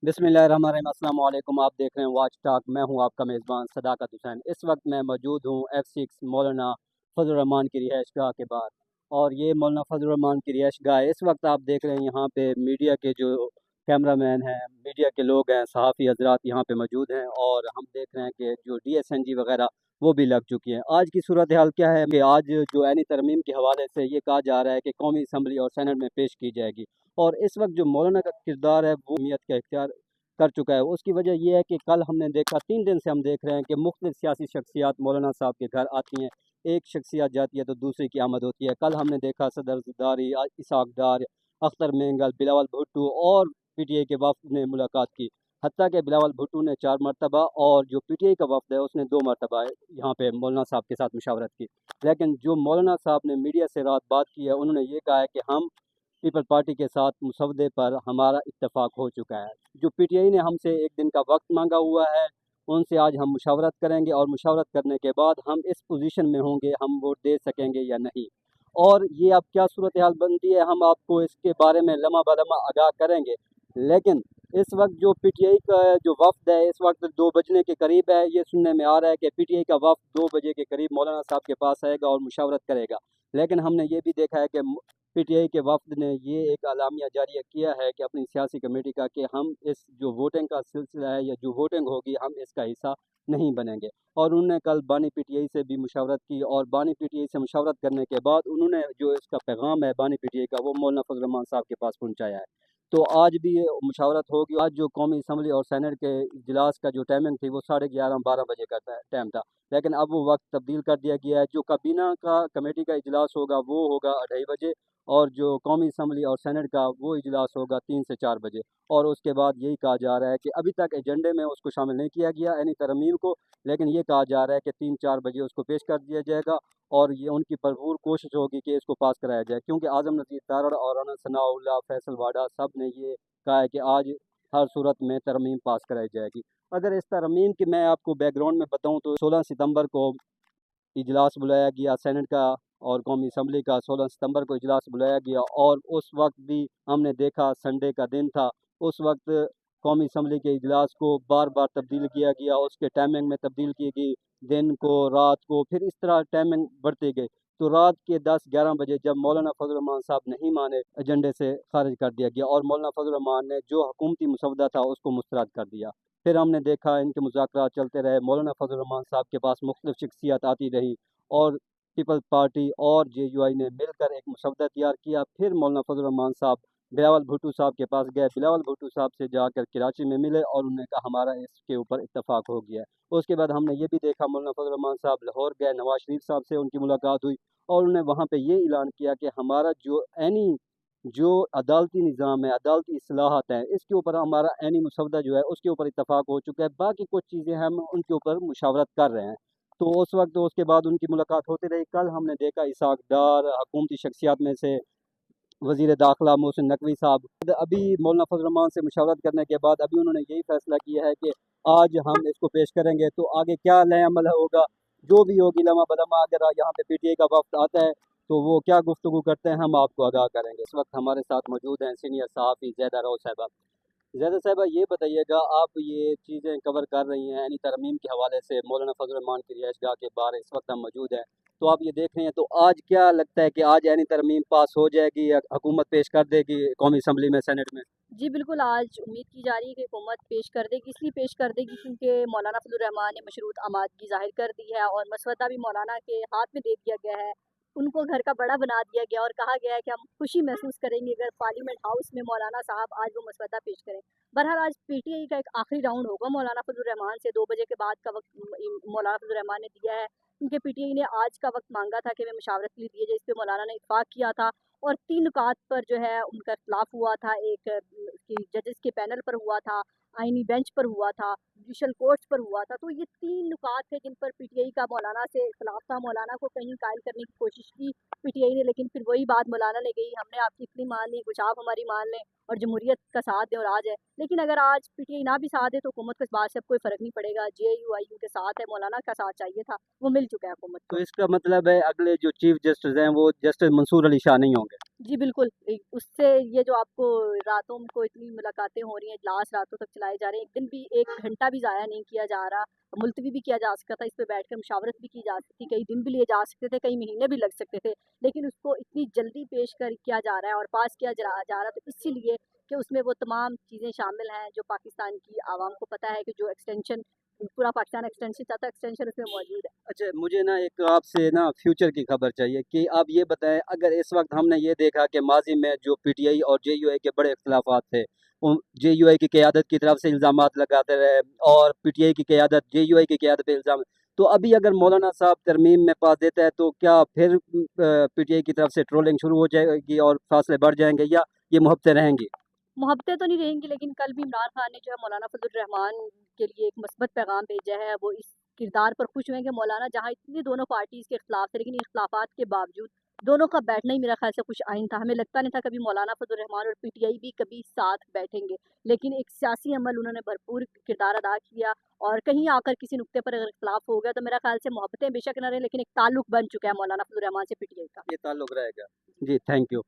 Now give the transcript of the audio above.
बिस्मिल्लाहिर्रहमानिर्रहीम। अस्सलाम वालेकुम। आप देख रहे हैं वाच टॉक। मैं हूं आपका मेज़बान सदाकत हुसैन। इस वक्त मैं मौजूद हूं F6 मौलाना फजल रहमान की रिहाइशगाह के बाहर, और ये मौलाना फजल रहमान की रिहाइशगाह है। इस वक्त आप देख रहे हैं यहाँ पे मीडिया के जो कैमरामैन हैं, मीडिया के लोग हैं, सहाफ़ी हजरात यहाँ पे मौजूद हैं, और हम देख रहे हैं कि जो DSNG वगैरह वो भी लग चुकी हैं। आज की सूरत हाल क्या है कि आज जो ऐनी तरमीम के हवाले से ये कहा जा रहा है कि कौमी असम्बली और सेनेट में पेश की जाएगी, और इस वक्त जो मौलाना का किरदार है वो अहमियत का इख्तियार कर चुका है। उसकी वजह यह है कि कल हमने देखा, 3 दिन से हम देख रहे हैं कि मुख्तलिफ सियासी शख्सियात मौलाना साहब के घर आती हैं। एक शख्सियत जाती है तो दूसरी की आमद होती है। कल हमने देखा सदर जरदारी, इसाक डार, अख्तर मेंगल, बिलावल भुट्टो और PTI के वफद ने मुलाकात की। हत्ता कि बिलावल भुट्टो ने 4 मरतबा और जो PTI का वफद है उसने 2 मरतबा यहाँ पे मौलाना साहब के साथ मुशावरत की। लेकिन जो मौलाना साहब ने मीडिया से रात बात की है, उन्होंने ये कहा है कि हम पीपल पार्टी के साथ मुसवदे पर हमारा इत्तेफाक हो चुका है। जो PTI ने हमसे एक दिन का वक्त मांगा हुआ है, उनसे आज हम मुशावरत करेंगे, और मुशावरत करने के बाद हम इस पोजीशन में होंगे, हम वोट दे सकेंगे या नहीं। और ये अब क्या सूरत हाल बनती है, हम आपको इसके बारे में लम्हा बलम्हा आगाह करेंगे। लेकिन इस वक्त जो PTI का जो वफद है, इस वक्त 2 बजने के करीब है। ये सुनने में आ रहा है कि PTI का वफद 2 बजे के करीब मौलाना साहब के पास आएगा और मुशावरत करेगा। लेकिन हमने ये भी देखा है कि PTI के वफद ने ये एक अलामिया जारी किया है कि अपनी सियासी कमेटी का, कि हम इस जो वोटिंग का सिलसिला है या जो वोटिंग होगी, हम इसका हिस्सा नहीं बनेंगे। और उन्होंने कल बानी PTI से भी मुशावरत की, और बानी PTI से मुशावरत करने के बाद उन्होंने जो इसका पैगाम है बानी PTI का, वो मौलाना फजल रहमान साहब के पास पहुँचाया है। तो आज भी ये मुशावरत होगी। आज जो कौमी असम्बली और सेनेट के इजलास का जो टाइमिंग थी वो 11:30-12 बजे का टाइम था, लेकिन अब वो वक्त तब्दील कर दिया गया है। जो काबीना का कमेटी का इजलास होगा वो होगा 2:30 बजे, और जो कौमी असम्बली और सेनेट का वो इजलास होगा 3 से 4 बजे। और उसके बाद यही कहा जा रहा है कि अभी तक एजेंडे में उसको शामिल नहीं किया गया यानी तरमीम को, लेकिन ये कहा जा रहा है कि 3-4 बजे उसको पेश कर दिया जाएगा, और ये उनकी भरपूर कोशिश होगी कि इसको पास कराया जाए, क्योंकि आज़म नज़ीर तारड़ और राना सनाउल्लाह, फैसल वाडा सब ने ये कहा है कि आज हर सूरत में तरमीम पास कराई जाएगी। अगर इस तरमीम की मैं आपको बैकग्राउंड में बताऊं तो 16 सितंबर को इजलास बुलाया गया सेनेट का, और कौमी असम्बली का 16 सितंबर को इजलास बुलाया गया, और उस वक्त भी हमने देखा संडे का दिन था। उस वक्त कौमी असम्बली के इजलास को बार बार तब्दील किया गया, उसके टाइमिंग में तब्दील की गई, दिन को, रात को, फिर इस तरह टाइमिंग बढ़ती गई। तो रात के 10-11 बजे जब मौलाना फजल रहमान साहब नहीं माने, एजेंडे से खारिज कर दिया गया, और मौलाना फजल रहमान ने जो हुकूमती मुसवदा था उसको मुस्तरद कर दिया। फिर हमने देखा इनके मुज़ाकरात चलते रहे, मौलाना फजल रहमान साहब के पास मुख्तलिफ शख्सियत आती रही, और पीपल्स पार्टी और JUI ने मिलकर एक मुसवदा तैयार किया। फिर मौलाना फजल रहमान साहब बिलावल भुट्टो साहब के पास गए, बिलावल भुट्टो साहब से जाकर कराची में मिले, और उन्होंने कहा हमारा इसके ऊपर इत्तफाक हो गया है। उसके बाद हमने ये भी देखा मौलाना फजल रहमान साहब लाहौर गए, नवाज शरीफ साहब से उनकी मुलाकात हुई, और उन्होंने वहाँ पे ये ऐलान किया कि हमारा जो ऐनी जो अदालती निज़ाम है, अदालती इस्लाहत है, इसके ऊपर हमारा ऐनी मुसवदा जो है उसके ऊपर इत्तफाक हो चुका है। बाकी कुछ चीज़ें हम उनके ऊपर मुशावरत कर रहे हैं। तो उस वक्त उसके बाद उनकी मुलाकात होती रही। कल हमने देखा इसाक डार, हुकूमती शख्सियात में से वज़ीर दाखिला मोहसिन नकवी साहब, अभी मौलाना फजल रहमान से मुशावरत करने के बाद अभी उन्होंने यही फैसला किया है कि आज हम इसको पेश करेंगे, तो आगे क्या नया अमल होगा, जो भी होगी लम्हा बलम्हा, अगर यहाँ पे PTI का वक्त आता है तो वो क्या गुफ्तगू करते हैं हम आपको आगाह करेंगे। इस वक्त हमारे साथ मौजूद हैं सीनियर सहाफ़ी ज़ैदा राव साहिबा। ज़ैदा साहिबा, ये बताइएगा, आप ये चीज़ें कवर कर रही हैं यानी तरमीम के हवाले से, मौलाना फजल रहमान की रिहाइशगाह के बाहर इस वक्त हम मौजूद हैं, तो आप ये देख रहे हैं, तो आज क्या लगता है कि आज यानी तरमीम पास हो जाएगी या हुकूमत पेश कर देगी कौमी असम्बली में, सेनेट में? जी बिल्कुल, आज उम्मीद की जा रही है कि हुकूमत पेश कर देगी। इसलिए पेश कर देगी क्योंकि मौलाना फजल रहमान ने मशरूत आमादगी ज़ाहिर कर दी है, और मसवदा भी मौलाना के हाथ में दे दिया गया है। उनको घर का बड़ा बना दिया गया, और कहा गया है कि हम खुशी महसूस करेंगे अगर पार्लियामेंट हाउस में मौलाना साहब आज वो मसवदा पेश करें। बहरहाल आज PTI का एक आखिरी राउंड होगा मौलाना फजल रहमान से। 2 बजे के बाद का वक्त मौलाना फजल रहमान ने दिया है, क्योंकि PTI ने आज का वक्त मांगा था कि वे मुशावरत के लिए दिए जाए। इस पर मौलाना ने इतफाक़ किया था, और 3 नुकात पर जो है उनका इख्तलाफ हुआ था। एक जजेस के पैनल पर हुआ था, आईनी बेंच पर हुआ था, जुडिशल कोर्ट्स पर हुआ था। तो ये 3 नुकात थे जिन पर PTI का मौलाना से इख्तलाफ था। मौलाना को कहीं कायल करने की कोशिश की PTI ने, लेकिन फिर वही बात मौलाना ने कही, हमने आपकी इतनी मान ली, कुछ आप हमारी मान लें, और जमहूरियत का साथ दें और आ जाए। लेकिन अगर आज PTI ना भी साथ दे तो हुकूमत को इस बात से अब कोई फ़र्क नहीं पड़ेगा। JUI उनके साथ है, मौलाना का साथ चाहिए था, वो मिल चुका है हुकूमत तो को। इसका मतलब है अगले जो चीफ जस्टिस हैं वो जस्टिस मंसूर अली शाह नहीं होंगे? जी बिल्कुल, उससे ये जो आपको रातों को इतनी मुलाकातें हो रही हैं, लास्ट रातों तक चलाए जा रहे हैं, एक दिन भी 1 घंटा भी ज़ाया नहीं किया जा रहा, मुलतवी भी किया जा सकता था, इस पे बैठकर मुशावरत भी की जा सकती, कई दिन भी लिए जा सकते थे, कई महीने भी लग सकते थे, लेकिन उसको इतनी जल्दी पेश कर किया जा रहा है और पास किया जा रहा है, तो इसीलिए कि उसमें वो तमाम चीज़ें शामिल हैं जो पाकिस्तान की आवाम को पता है कि जो एक्सटेंशन पूरा पाकिस्तान एक्सटेंशन चाहता है, एक्सटेंशन उसमें मौजूद है। अच्छा, मुझे ना एक आपसे ना फ्यूचर की खबर चाहिए कि आप ये बताएं, अगर इस वक्त हमने ये देखा कि माजी में जो पीटीआई और जेयूआई के बड़े इख्तलाफात थे, जेयूआई की क़यादत की तरफ से इल्ज़ामात लगाते रहे और पीटीआई की क़यादत जेयूआई की क़यादत पे इल्ज़ाम, तो अभी अगर मौलाना साहब तरमीम में पास देता है तो क्या फिर पीटीआई की तरफ से ट्रोलिंग शुरू हो जाएगी और फासले बढ़ जाएंगे, या ये मुहब्बतें रहेंगी? मोहब्बतें तो नहीं रहेंगी, लेकिन कल भी इमरान खान ने जो है मौलाना फजल रहमान के लिए एक मस्बत पैगाम भेजा है। वो इस किरदार पर खुश हुए हैं कि मौलाना जहाँ इतनी दोनों पार्टीज़ के खिलाफ थे, लेकिन इख्तलाफात के बावजूद दोनों का बैठना ही मेरा ख्याल से कुछ आइन था। हमें लगता नहीं था कभी मौलाना फजल रहमान और पीटीआई भी कभी साथ बैठेंगे, लेकिन एक सियासी अमल उन्होंने भरपूर किरदार अदा किया और कहीं आकर किसी नुक्ते पर अगर इख्तलाफ हो गया तो मेरा ख्याल से मोहब्बतें बेशक न रहे, लेकिन एक ताल्लुक बन चुका है मौलाना फजल रहमान से पीटीआई का। ये ताल्लुक रहेगा। जी, थैंक यू।